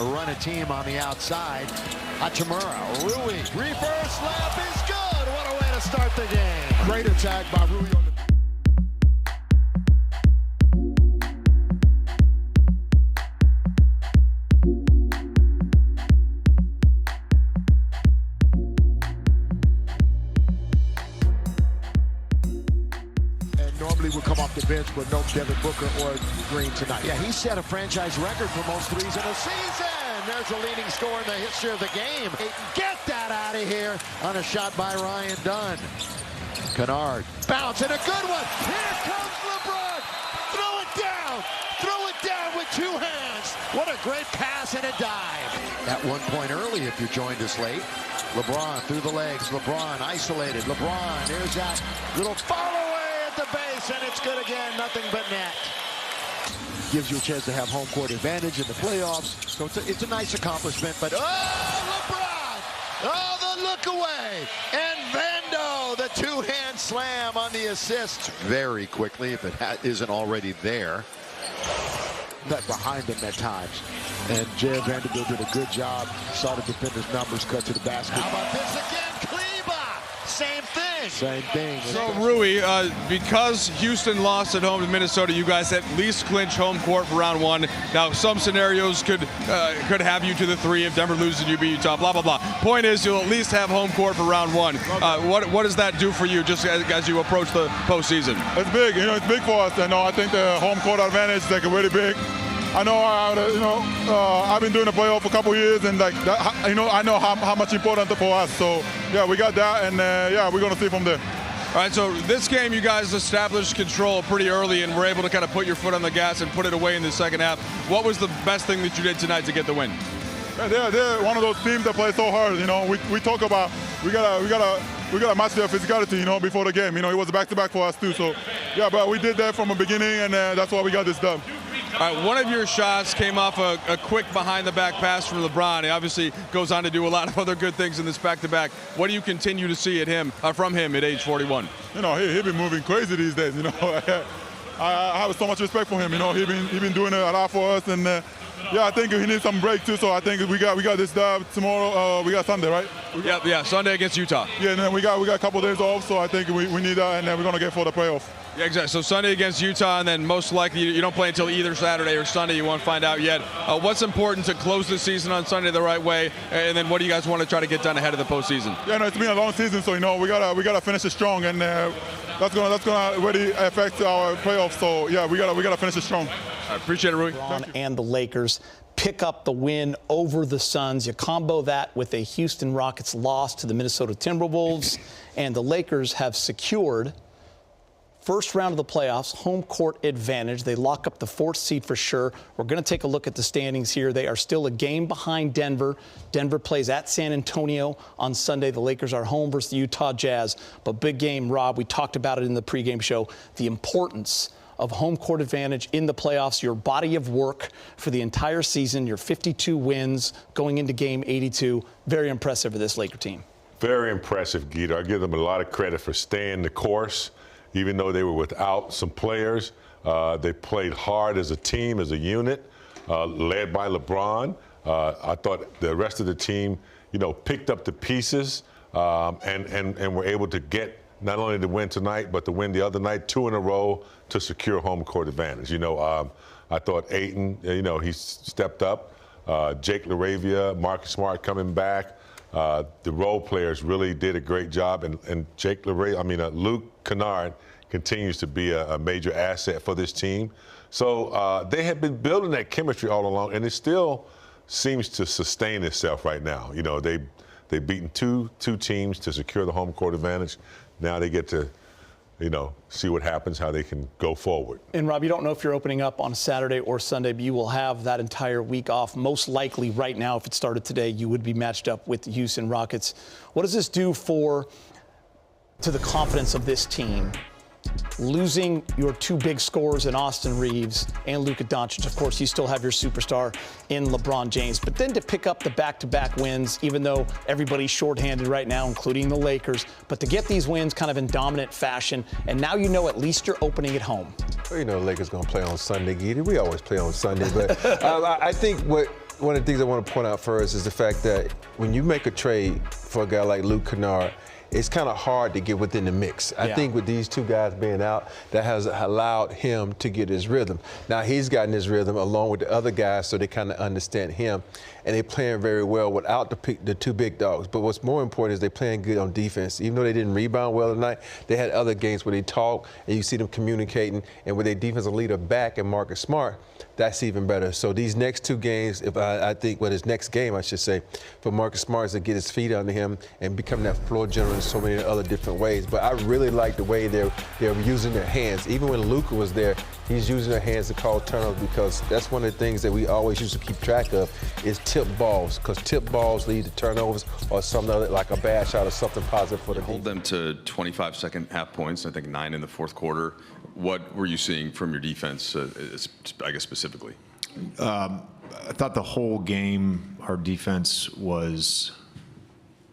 run a team on the outside. Hachimura, Rui, reverse layup is good. What a way to start the game. Great attack by Rui on the normally would come off the bench, but no Devin Booker or Green tonight. Yeah, he set a franchise record for most threes in a season. There's a leading scorer in the history of the game. Get that out of here on a shot by Ryan Dunn. Kennard, bounce, and a good one. Here comes LeBron. Throw it down. Throw it down with two hands. What a great pass and a dive. At one point early, if you joined us late, LeBron through the legs. LeBron isolated. LeBron, there's that little follow-away at the base, and it's good again. Nothing but net. Gives you a chance to have home court advantage in the playoffs. So it's a nice accomplishment, but oh, LeBron! Oh, the look away! And Vando, the two-hand slam on the assist. Very quickly, if it isn't already there. That behind him at times. And Jared Vanderbilt did a good job. Saw the defender's numbers cut to the basket. How about this again? Kleba! Same thing. Same thing. So, Rui, because Houston lost at home to Minnesota, you guys at least clinch home court for round one. Now, some scenarios could have you to the 3 if Denver loses, you beat Utah, blah, blah, blah. Point is, you'll at least have home court for round one. What does that do for you just as you approach the postseason? It's big. It's big for us. I think the home court advantage is really big. I know, I've been doing the playoff for a couple years, and I know how much important for us. So, yeah, we got that, and we're going to see from there. All right, so this game you guys established control pretty early and were able to kind of put your foot on the gas and put it away in the second half. What was the best thing that you did tonight to get the win? Yeah, they're one of those teams that play so hard. We talk about we gotta match their physicality. Before the game. It was a back-to-back for us too. So, yeah, but we did that from the beginning, and that's why we got this done. All right, one of your shots came off a quick behind-the-back pass from LeBron. He obviously goes on to do a lot of other good things in this back-to-back. What do you continue to see from him at age 41? He been moving crazy these days. I have so much respect for him. He been doing a lot for us, and I think he needs some break too. So I think we got this dub tomorrow. We got Sunday, right? Yeah, Sunday against Utah. Yeah, and then we got a couple days off. So I think we need that, and then we're gonna get for the playoff. Yeah, exactly. So Sunday against Utah, and then most likely you don't play until either Saturday or Sunday. You won't find out yet. What's important to close the season on Sunday the right way, and then what do you guys want to try to get done ahead of the postseason? Yeah, it's been a long season, so we gotta finish it strong, and that's gonna really affect our playoffs. So yeah, we gotta finish it strong. I appreciate it, Rui. And the Lakers pick up the win over the Suns. You combo that with a Houston Rockets loss to the Minnesota Timberwolves, and the Lakers have secured first round of the playoffs, home court advantage. They lock up the 4th seed for sure. We're going to take a look at the standings here. They are still a game behind Denver. Denver plays at San Antonio on Sunday. The Lakers are home versus the Utah Jazz. But big game, Rob. We talked about it in the pregame show. The importance of home court advantage in the playoffs, your body of work for the entire season, your 52 wins going into game 82. Very impressive for this Laker team. Very impressive, Guido. I give them a lot of credit for staying the course. Even though they were without some players, they played hard as a team, as a unit, led by LeBron. I thought the rest of the team, picked up the pieces and were able to get not only the win tonight, but to win the other night, 2 in a row to secure home court advantage. I thought Ayton, he stepped up. Jake LaRavia, Marcus Smart coming back. The role players really did a great job, and Luke Kennard continues to be a major asset for this team. So they have been building that chemistry all along, and it still seems to sustain itself right now. They've beaten two teams to secure the home court advantage. Now they get to see what happens, how they can go forward. And, Rob, you don't know if you're opening up on Saturday or Sunday, but you will have that entire week off. Most likely right now, if it started today, you would be matched up with the Houston Rockets. What does this do to the confidence of this team? Losing your 2 big scorers in Austin Reeves and Luka Doncic. Of course, you still have your superstar in LeBron James. But then to pick up the back-to-back wins, even though everybody's shorthanded right now, including the Lakers, but to get these wins kind of in dominant fashion, and now at least you're opening at home. Well, the Lakers going to play on Sunday, Giddy. We always play on Sunday. But I think what one of the things I want to point out first is the fact that when you make a trade for a guy like Luke Kennard, it's kind of hard to get within the mix. I think with these two guys being out, that has allowed him to get his rhythm. Now he's gotten his rhythm along with the other guys, so they kind of understand him, and they're playing very well without the two big dogs. But what's more important is they're playing good on defense. Even though they didn't rebound well tonight, they had other games where they talk, and you see them communicating, and with their defensive leader back and Marcus Smart, that's even better. So these next two games, I think, his next game, I should say, for Marcus Smart is to get his feet under him and become that floor general in so many other different ways. But I really like the way they're using their hands. Even when Luka was there, he's using their hands to call turnovers, because that's one of the things that we always used to keep track of is tip balls, because tip balls lead to turnovers or something other, like a bad shot or something positive for the Hold them to 25 second half points, I think 9 in the fourth quarter. What were you seeing from your defense, I guess specifically? I thought the whole game, our defense was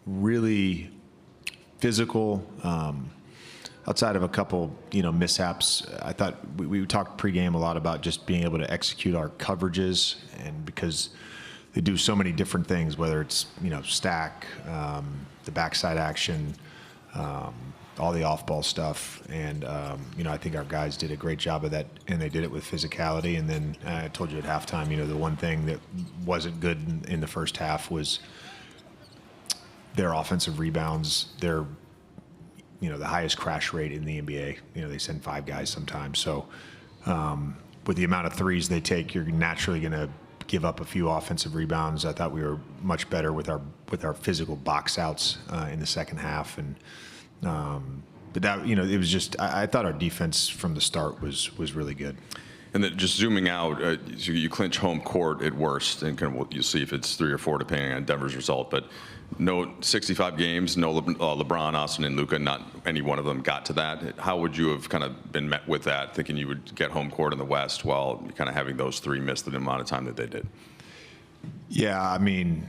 really physical. Outside of a couple, mishaps, I thought we talked pregame a lot about just being able to execute our coverages, and because they do so many different things, whether it's stack, the backside action, all the off-ball stuff, and I think our guys did a great job of that, and they did it with physicality. And then I told you at halftime, the one thing that wasn't good in the first half was their offensive rebounds. They're the highest crash rate in the NBA. They send 5 guys sometimes. So with the amount of threes they take, you're naturally going to give up a few offensive rebounds. I thought we were much better with our physical box outs in the second half, and but that it was just I thought our defense from the start was really good. And then just zooming out, so you clinch home court at worst, and you'll see if it's 3 or 4 depending on Denver's result. But no 65 games, no LeBron, Austin, and Luka. Not any one of them got to that. How would you have kind of been met with that, thinking you would get home court in the West while kind of having those 3 miss the amount of time that they did? Yeah, I mean,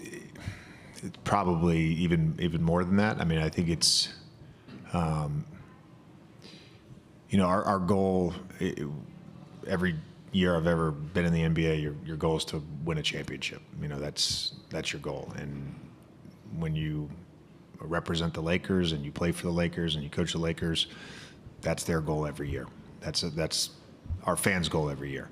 it's probably even more than that. I mean, I think it's our goal. Every year I've ever been in the NBA, your goal is to win a championship. That's your goal. And when you represent the Lakers and you play for the Lakers and you coach the Lakers, that's their goal every year. That's our fans' goal every year.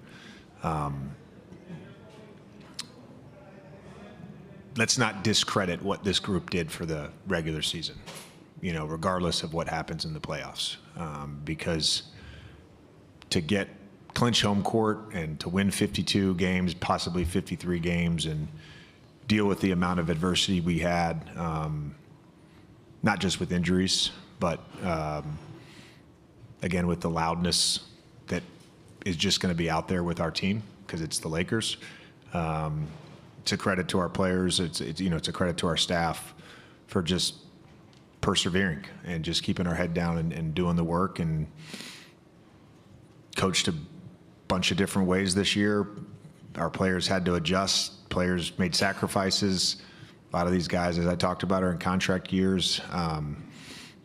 Let's not discredit what this group did for the regular season, regardless of what happens in the playoffs, because to get clinch home court and to win 52 games, possibly 53 games, and deal with the amount of adversity we had, not just with injuries, but again with the loudness that is just going to be out there with our team because it's the Lakers. It's a credit to our players. It's a credit to our staff for just persevering and just keeping our head down and doing the work, and coached a bunch of different ways this year. Our players had to adjust. Players made sacrifices. A lot of these guys, as I talked about, are in contract years, and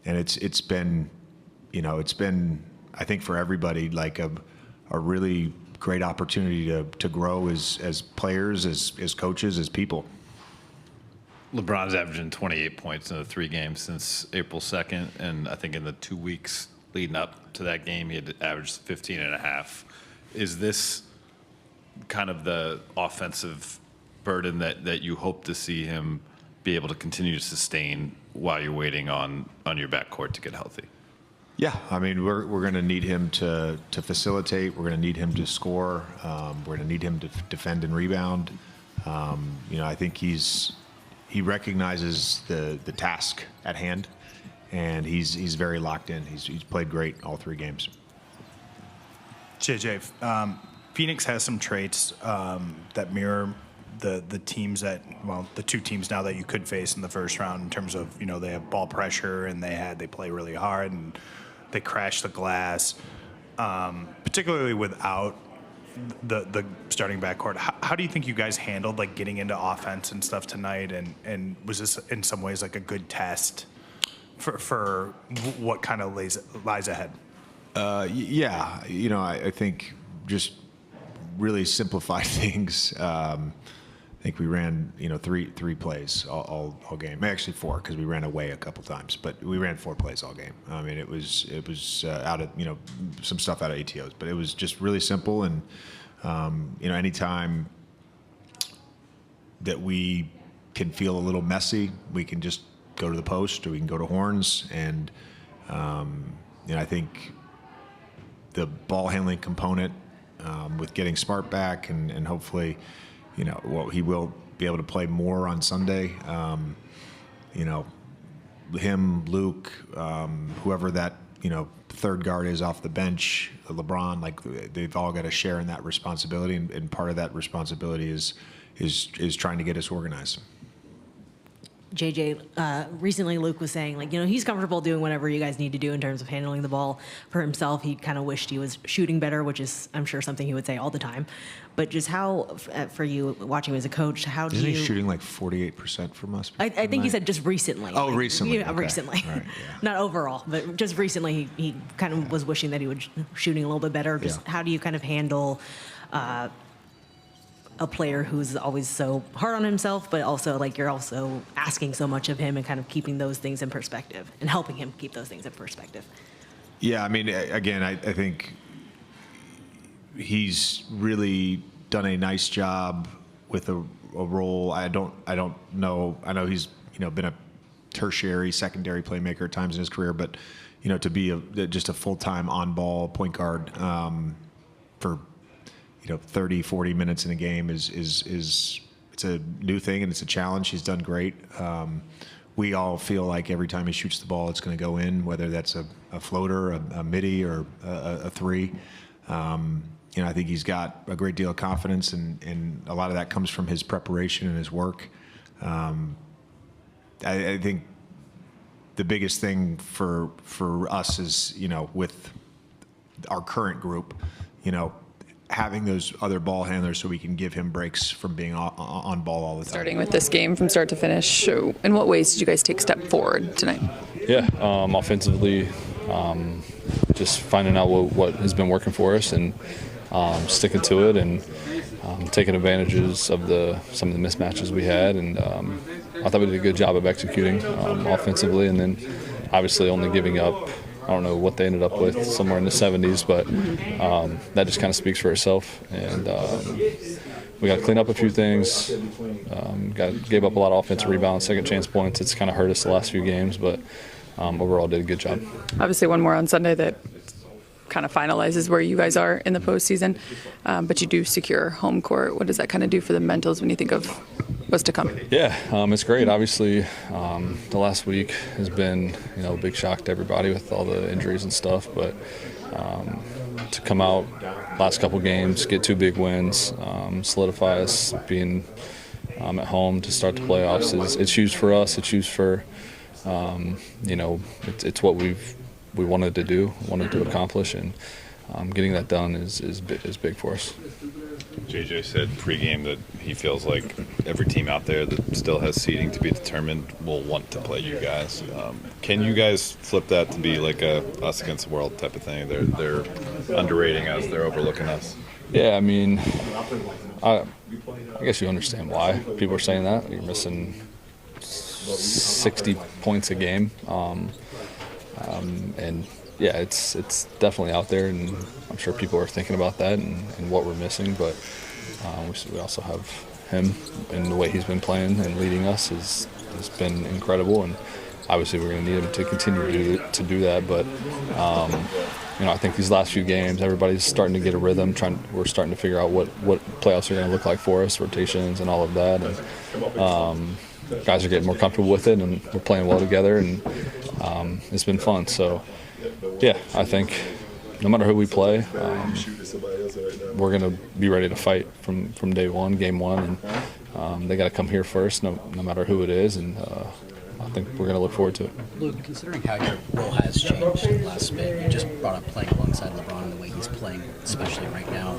it's been, I think for everybody, like a really great opportunity to grow as players, as coaches, as people. LeBron's averaging 28 points in the 3 games since April 2nd, and I think in the 2 weeks leading up to that game, he had averaged 15.5. Is this kind of the offensive burden that you hope to see him be able to continue to sustain while you're waiting on your backcourt to get healthy? Yeah, I mean, we're going to need him to facilitate. We're going to need him to score. We're going to need him to defend and rebound. I think he recognizes the task at hand, and he's very locked in. He's played great all 3 games. JJ, Phoenix has some traits that mirror the teams the 2 teams now that you could face in the first round, in terms of, they have ball pressure and they play really hard and they crash the glass, particularly without the starting backcourt. How do you think you guys handled getting into offense and stuff tonight? And was this in some ways like a good test for what kind of lies ahead? Yeah, I think just really simplified things. I think we ran, three plays all game. Actually 4, because we ran away a couple times, but we ran 4 plays all game. I mean, it was out of, some stuff out of ATOs, but it was just really simple. And anytime that we can feel a little messy, we can just go to the post or we can go to horns. And I think the ball handling component, with getting Smart back and hopefully, he will be able to play more on Sunday. Him, Luke, whoever that, third guard is off the bench, LeBron, like they've all got to share in that responsibility. And part of that responsibility is trying to get us organized. JJ, recently Luke was saying, he's comfortable doing whatever you guys need to do in terms of handling the ball for himself. He kind of wished he was shooting better, which is, I'm sure, something he would say all the time. But just how, for you, watching him as a coach, how do you... Isn't he shooting like 48% from us? I think he said just recently. Oh, recently. Yeah, okay. recently. Right, yeah. Not overall, but just recently he kind of was wishing that he would shooting a little bit better. Just how do you kind of handle... a player who's always so hard on himself, but also you're also asking so much of him and kind of keeping those things in perspective and helping him keep those things in perspective. Yeah, I mean, again, I think he's really done a nice job with a role. I don't know. I know he's been a tertiary, secondary playmaker at times in his career, but to be just a full-time on-ball point guard for 30, 40 minutes in a game is it's a new thing and it's a challenge. He's done great. We all feel like every time he shoots the ball, it's going to go in, whether that's a floater, a midi, or a 3. I think he's got a great deal of confidence, and a lot of that comes from his preparation and his work. I think the biggest thing for us is, with our current group, having those other ball handlers so we can give him breaks from being on ball all the time. Starting with this game from start to finish, in what ways did you guys take a step forward tonight? Yeah, offensively, just finding out what has been working for us and sticking to it and taking advantages of some of the mismatches we had. And I thought we did a good job of executing offensively, and then obviously only giving up, I don't know what they ended up with, somewhere in the 70s, but that just kind of speaks for itself. And we got to clean up a few things. Gave up a lot of offensive rebounds, second chance points. It's kind of hurt us the last few games, but overall did a good job. Obviously one more on Sunday that kind of finalizes where you guys are in the postseason, but you do secure home court. What does that kind of do for the mentals when you think of what's to come? Yeah, it's great. Obviously, the last week has been a big shock to everybody with all the injuries and stuff, but to come out last couple games, get 2 big wins, solidify us being at home to start the playoffs it's huge for us. It's huge for it's what we wanted to do, wanted to accomplish, and getting that done is big for us. JJ said pregame that he feels like every team out there that still has seeding to be determined will want to play you guys. Can you guys flip that to be like a us against the world type of thing? They're underrating us, they're overlooking us. Yeah, I mean, I guess you understand why people are saying that. You're missing 60 points a game. And yeah, it's definitely out there, and I'm sure people are thinking about that and what we're missing. But we also have him, and the way he's been playing and leading us has been incredible. And obviously, we're going to need him to continue to do that. But I think these last few games, everybody's starting to get a rhythm. We're starting to figure out what playoffs are going to look like for us, rotations and all of that. And guys are getting more comfortable with it, and we're playing well together, and it's been fun. So, yeah, I think no matter who we play, we're going to be ready to fight from day one, game one, and they got to come here first, no matter who it is, and I think we're going to look forward to it. Luke, considering how your role has changed in the last bit, you just brought up playing alongside LeBron and the way he's playing, especially right now.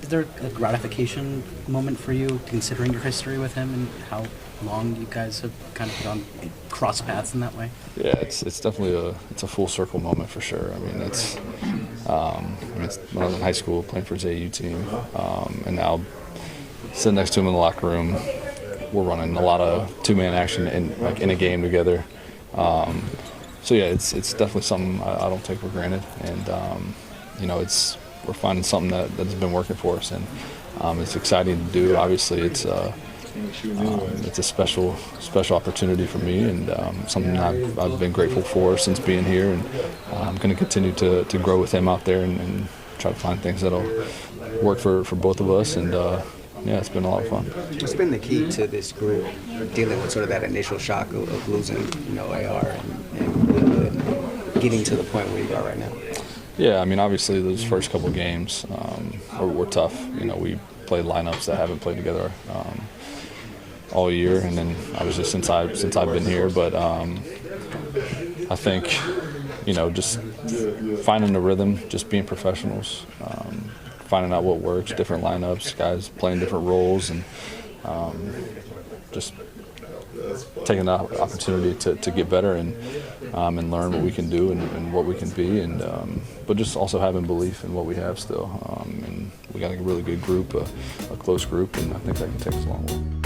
Is there a gratification moment for you, considering your history with him and how long you guys have kind of gone cross paths in that way? Yeah, it's definitely a full circle moment for sure. I mean, When I was in high school, playing for his AU team, and now sitting next to him in the locker room, we're running a lot of two-man action in a game together. So yeah, it's definitely something I don't take for granted, and we're finding something that's been working for us, and it's exciting to do. Obviously, it's a special opportunity for me, and something I've been grateful for since being here, and I'm going to continue to grow with him out there and try to find things that'll work for both of us, and yeah, it's been a lot of fun. What's been the key to this group dealing with sort of that initial shock of losing, AR and getting to the point where you are right now? Yeah, I mean, obviously those first couple of games were tough. We played lineups that haven't played together all year, and then obviously since I've been here. But I think just finding the rhythm, just being professionals, finding out what works, different lineups, guys playing different roles, and just taking the opportunity to get better and learn what we can do and what we can be, and but just also having belief in what we have still. And we got a really good group, a close group, and I think that can take us a long way.